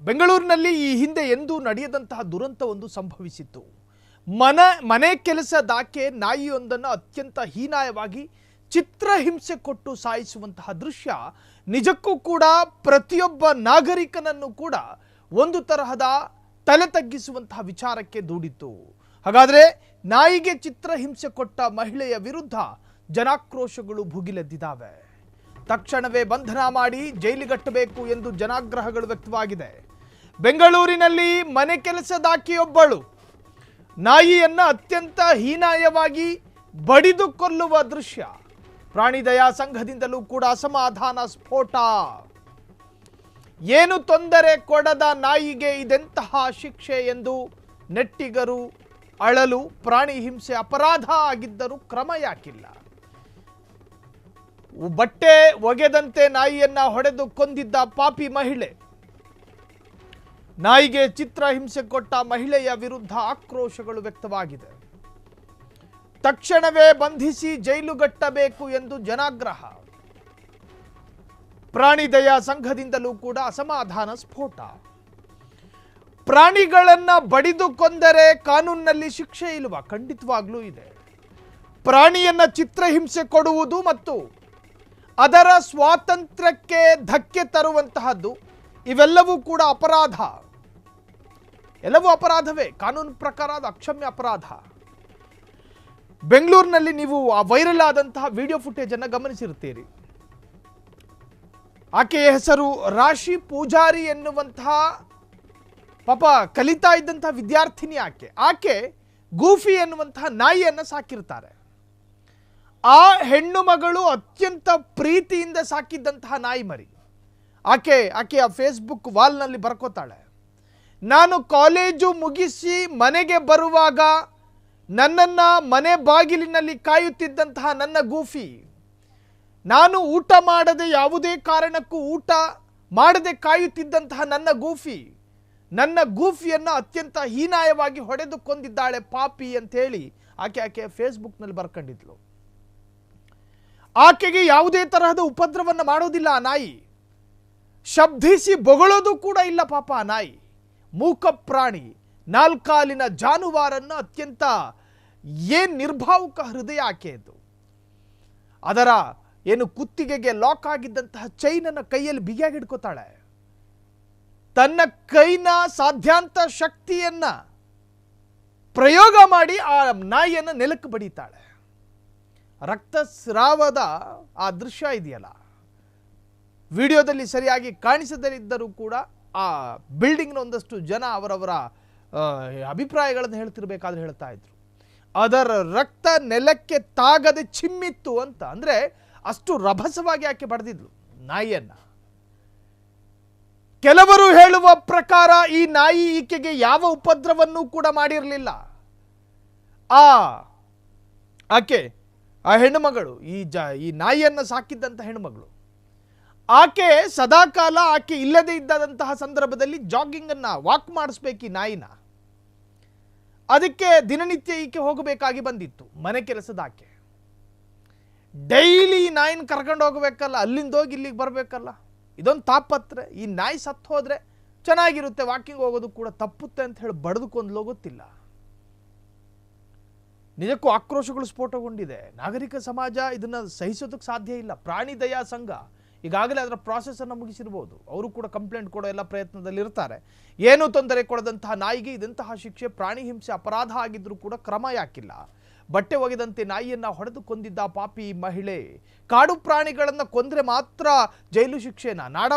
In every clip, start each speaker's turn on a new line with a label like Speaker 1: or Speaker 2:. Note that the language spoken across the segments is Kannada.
Speaker 1: ಬೆಂಗಳೂರಿನಲ್ಲಿ ಈ ಹಿಂದೆ ಎಂದೂ ನಡೆಯದಂತಹ ದುರಂತವೊಂದು ಸಂಭವಿಸಿತ್ತು. ಮನೆ ಕೆಲಸದಾಕೆ ನಾಯಿಯೊಂದನ್ನು ಅತ್ಯಂತ ಹೀನಾಯವಾಗಿ ಚಿತ್ರಹಿಂಸೆ ಕೊಟ್ಟು ಸಾಯಿಸುವಂತಹ ದೃಶ್ಯ ನಿಜಕ್ಕೂ ಕೂಡ ಪ್ರತಿಯೊಬ್ಬ ನಾಗರಿಕನನ್ನು ಕೂಡ ಒಂದು ತರಹದ ತಲೆ ತಗ್ಗಿಸುವಂತಹ ವಿಚಾರಕ್ಕೆ ದೂಡಿತ್ತು. ಹಾಗಾದರೆ ನಾಯಿಗೆ ಚಿತ್ರಹಿಂಸೆ ಕೊಟ್ಟ ಮಹಿಳೆಯ ವಿರುದ್ಧ ಜನಾಕ್ರೋಶಗಳು ಭುಗಿಲೆದ್ದಿದ್ದಾವೆ. ತಕ್ಷಣವೇ ಬಂಧನ ಮಾಡಿ ಜೈಲಿಗಟ್ಟಬೇಕು ಎಂದು ಜನಾಗ್ರಹಗಳು ವ್ಯಕ್ತವಾಗಿದೆ. ಬೆಂಗಳೂರಿನಲ್ಲಿ ಮನೆ ಕೆಲಸದಾಕೆಯೊಬ್ಬಳು ನಾಯಿಯನ್ನು ಅತ್ಯಂತ ಹೀನಾಯವಾಗಿ ಬಡಿದು ಕೊಲ್ಲುವ ದೃಶ್ಯ. ಪ್ರಾಣಿ ದಯಾ ಸಂಘದಿಂದಲೂ ಕೂಡ ಅಸಮಾಧಾನ ಸ್ಫೋಟ. ಏನು ತೊಂದರೆ ಕೊಡದ ನಾಯಿಗೆ ಇದೆಂತಹ ಶಿಕ್ಷೆ ಎಂದು ನೆಟ್ಟಿಗರು ಅಳಲು. ಪ್ರಾಣಿ ಹಿಂಸೆ ಅಪರಾಧ ಆಗಿದ್ದರೂ ಕ್ರಮ ಯಾಕಿಲ್ಲ? ಬಟ್ಟೆ ಒಗೆದಂತೆ ನಾಯಿಯನ್ನ ಹೊಡೆದು ಕೊಂದಿದ್ದ ಪಾಪಿ ಮಹಿಳೆ. ನಾಯಿಗೆ ಚಿತ್ರಹಿಂಸೆ ಕೊಟ್ಟ ಮಹಿಳೆಯ ವಿರುದ್ಧ ಆಕ್ರೋಶಗಳು ವ್ಯಕ್ತವಾಗಿದೆ. ತಕ್ಷಣವೇ ಬಂಧಿಸಿ ಜೈಲುಗಟ್ಟಬೇಕು ಎಂದು ಜನಾಗ್ರಹ. ಪ್ರಾಣಿ ದಯಾ ಸಂಘದಿಂದಲೂ ಕೂಡ ಅಸಮಾಧಾನ ಸ್ಫೋಟ. ಪ್ರಾಣಿಗಳನ್ನ ಬಡಿದು ಕೊಂದರೆ ಕಾನೂನಿನಲ್ಲಿ ಶಿಕ್ಷೆ ಇಲ್ವಾ? ಖಂಡಿತವಾಗ್ಲೂ ಇದೆ. ಪ್ರಾಣಿಯನ್ನ ಚಿತ್ರಹಿಂಸೆ ಕೊಡುವುದು ಮತ್ತು ಅದರ ಸ್ವಾತಂತ್ರ್ಯಕ್ಕೆ ಧಕ್ಕೆ ತರುವಂತಹದ್ದು ಇವೆಲ್ಲವೂ ಕೂಡ ಅಪರಾಧ. ಎಲ್ಲವೂ ಅಪರಾಧವೇ. ಕಾನೂನು ಪ್ರಕಾರ ಅದು ಅಕ್ಷಮ್ಯ ಅಪರಾಧ. ಬೆಂಗಳೂರಿನಲ್ಲಿ ನೀವು ಆ ವೈರಲ್ ಆದಂತಹ ವಿಡಿಯೋ ಫುಟೇಜ್ ಅನ್ನು ಗಮನಿಸಿರುತ್ತೀರಿ. ಆಕೆಯ ಹೆಸರು ರಾಶಿ ಪೂಜಾರಿ ಎನ್ನುವಂತಹ ಪಾಪ ಕಲಿತಾ ಇದ್ದಂತಹ ವಿದ್ಯಾರ್ಥಿನಿ. ಆಕೆ ಗೂಫಿ ಎನ್ನುವಂತಹ ನಾಯಿಯನ್ನು ಸಾಕಿರ್ತಾರೆ. ಆ ಹೆಣ್ಣು ಮಗಳು ಅತ್ಯಂತ ಪ್ರೀತಿಯಿಂದ ಸಾಕಿದ್ದಂತಹ ನಾಯಿ ಮರಿ. ಆಕೆಯ ಫೇಸ್ಬುಕ್ ವಾಲ್ನಲ್ಲಿ ಬರ್ಕೋತಾಳೆ, ನಾನು ಕಾಲೇಜು ಮುಗಿಸಿ ಮನೆಗೆ ಬರುವಾಗ ನನ್ನನ್ನು ಮನೆ ಬಾಗಿಲಿನಲ್ಲಿ ಕಾಯುತ್ತಿದ್ದಂತಹ ನನ್ನ ಗೂಫಿ, ನಾನು ಊಟ ಮಾಡದೆ ಯಾವುದೇ ಕಾರಣಕ್ಕೂ ಊಟ ಮಾಡದೆ ಕಾಯುತ್ತಿದ್ದಂತಹ ನನ್ನ ಗೂಫಿಯನ್ನು ಅತ್ಯಂತ ಹೀನಾಯವಾಗಿ ಹೊಡೆದು ಕೊಂದಿದ್ದಾಳೆ ಪಾಪಿ ಅಂತ ಹೇಳಿ ಆಕೆ ಫೇಸ್ಬುಕ್ನಲ್ಲಿ ಬರ್ಕೊಂಡಿದ್ಲು. ಆಕೆಗೆ ಯಾವುದೇ ತರಹದ ಉಪದ್ರವವನ್ನು ಮಾಡೋದಿಲ್ಲ ಆ ನಾಯಿ. ಶಬ್ದಿಸಿ ಬೊಗಳೋದು ಕೂಡ ಇಲ್ಲ ಪಾಪ ಆ ನಾಯಿ. ಮೂಕ ಪ್ರಾಣಿ, ನಾಲ್ಕಾಲಿನ ಜಾನುವಾರನ್ನು ಅತ್ಯಂತ ನಿರ್ಭಾವುಕ ಹೃದಯ ಆಕೆಯದು. ಅದರ ಏನು ಕುತ್ತಿಗೆಗೆ ಲಾಕ್ ಆಗಿದ್ದಂತಹ ಚೈನನ್ನು ಕೈಯಲ್ಲಿ ಬಿಗಿಯಾಗಿ ಹಿಡ್ಕೋತಾಳೆ. ತನ್ನ ಕೈನ ಸಾಧ್ಯಾಂತ ಶಕ್ತಿಯನ್ನ ಪ್ರಯೋಗ ಮಾಡಿ ಆ ನಾಯಿಯನ್ನು ನೆಲಕ್ಕೆ ಬಡಿತಾಳೆ. ರಕ್ತಸ್ರಾವದ ಆ ದೃಶ್ಯ ಇದೆಯಲ್ಲ, ವಿಡಿಯೋದಲ್ಲಿ ಸರಿಯಾಗಿ ಕಾಣಿಸದಿದ್ದರೂ ಕೂಡ ಆ ಬಿಲ್ಡಿಂಗ್ನ ಒಂದಷ್ಟು ಜನ ಅವರವರ ಅಭಿಪ್ರಾಯಗಳನ್ನು ಹೇಳ್ತಿರ್ಬೇಕಾದ್ರೆ ಹೇಳ್ತಾ ಇದ್ರು, ಅದರ ರಕ್ತ ನೆಲಕ್ಕೆ ತಾಗದೆ ಚಿಮ್ಮಿತ್ತು ಅಂತ. ಅಂದ್ರೆ ಅಷ್ಟು ರಭಸವಾಗಿ ಆಕೆ ಬಡ್ದಿದ್ಲು ನಾಯಿಯನ್ನ. ಕೆಲವರು ಹೇಳುವ ಪ್ರಕಾರ ಈ ನಾಯಿ ಈಕೆಗೆ ಯಾವ ಉಪದ್ರವನ್ನೂ ಕೂಡ ಮಾಡಿರಲಿಲ್ಲ. ಆ ಹೆಣ್ಣುಮಗಳು, ಈ ನಾಯಿಯನ್ನ ಸಾಕಿದ್ದಂಥ ಹೆಣ್ಣುಮಗಳು, ಆಕೆ ಸದಾಕಾಲ ಆಕೆ ಇಲ್ಲದೆ ಇದ್ದಂತಹ ಸಂದರ್ಭದಲ್ಲಿ ಜಾಗಿಂಗ್ ಅನ್ನ ವಾಕ್ ಮಾಡಿಸ್ಬೇಕು ಈ ನಾಯಿನ. ಅದಕ್ಕೆ ದಿನನಿತ್ಯ ಈಕೆ ಹೋಗಬೇಕಾಗಿ ಬಂದಿತ್ತು. ಮನೆ ಕೆಲಸದ ಆಕೆ ಡೈಲಿ ಈ ನಾಯಿನ ಕರ್ಕೊಂಡು ಹೋಗಬೇಕಲ್ಲ, ಅಲ್ಲಿಂದ ಹೋಗಿ ಇಲ್ಲಿಗೆ ಬರಬೇಕಲ್ಲ. ಇದೊಂದು ತಾಪತ್ರೆ. ಈ ನಾಯಿ ಸತ್ತು ಹೋದ್ರೆ ಚೆನ್ನಾಗಿರುತ್ತೆ, ವಾಕಿಂಗ್ ಹೋಗೋದು ಕೂಡ ತಪ್ಪುತ್ತೆ ಅಂತ ಹೇಳಿ ಬಡಿದುಕೊಂಡು ಗೊತ್ತಿಲ್ಲ. ನಿಜಕ್ಕೂ ಆಕ್ರೋಶಗಳು ಸ್ಫೋಟಗೊಂಡಿದೆ. ನಾಗರಿಕ ಸಮಾಜ ಇದನ್ನ ಸಹಿಸೋದಕ್ಕೆ ಸಾಧ್ಯ ಇಲ್ಲ. ಪ್ರಾಣಿ ದಯಾ ಸಂಘ ಈಗಾಗಲೇ ಅದರ ಪ್ರಾಸೆಸ್ ಅನ್ನು ಮುಗಿಸಿರ್ಬೋದು. ಅವರು ಕೂಡ ಕಂಪ್ಲೇಂಟ್ ಕೊಡೋ ಎಲ್ಲ ಪ್ರಯತ್ನದಲ್ಲಿ ಇರ್ತಾರೆ. ಏನು ತೊಂದರೆ ಕೊಡದಂತಹ ನಾಯಿಗೆ ಇದಂತಹ ಶಿಕ್ಷೆ. ಪ್ರಾಣಿ ಹಿಂಸೆ ಅಪರಾಧ ಆಗಿದ್ರೂ ಕೂಡ ಕ್ರಮ ಯಾಕಿಲ್ಲ? ಬಟ್ಟೆ ಒಗೆದಂತೆ ನಾಯಿಯನ್ನ ಹೊಡೆದು ಕೊಂದಿದ್ದ ಪಾಪಿ ಮಹಿಳೆ. ಕಾಡು ಪ್ರಾಣಿಗಳನ್ನ ಕೊಂದ್ರೆ ಮಾತ್ರ ಜೈಲು ಶಿಕ್ಷೆನಾ? ನಾಡ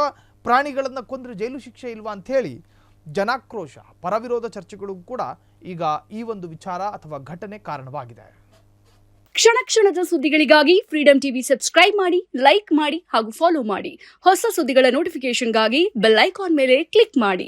Speaker 1: ಪ್ರಾಣಿಗಳನ್ನ ಕೊಂದ್ರೆ ಜೈಲು ಶಿಕ್ಷೆ ಇಲ್ವಾ ಅಂತ ಹೇಳಿ ಜನಾಕ್ರೋಶ, ಪರವಿರೋಧ ಚರ್ಚೆಗಳು ಕೂಡ ಈಗ ಈ ಒಂದು ವಿಚಾರ ಅಥವಾ ಘಟನೆ ಕಾರಣವಾಗಿದೆ.
Speaker 2: ಕ್ಷಣ ಕ್ಷಣದ ಸುದ್ದಿಗಳಿಗಾಗಿ ಫ್ರೀಡಂ ಟಿವಿ ಸಬ್ಸ್ಕ್ರೈಬ್ ಮಾಡಿ, ಲೈಕ್ ಮಾಡಿ ಹಾಗೂ ಫಾಲೋ ಮಾಡಿ. ಹೊಸ ಸುದ್ದಿಗಳ ನೋಟಿಫಿಕೇಶನ್ಗಾಗಿ ಬೆಲ್ ಐಕಾನ್ ಮೇಲೆ ಕ್ಲಿಕ್ ಮಾಡಿ.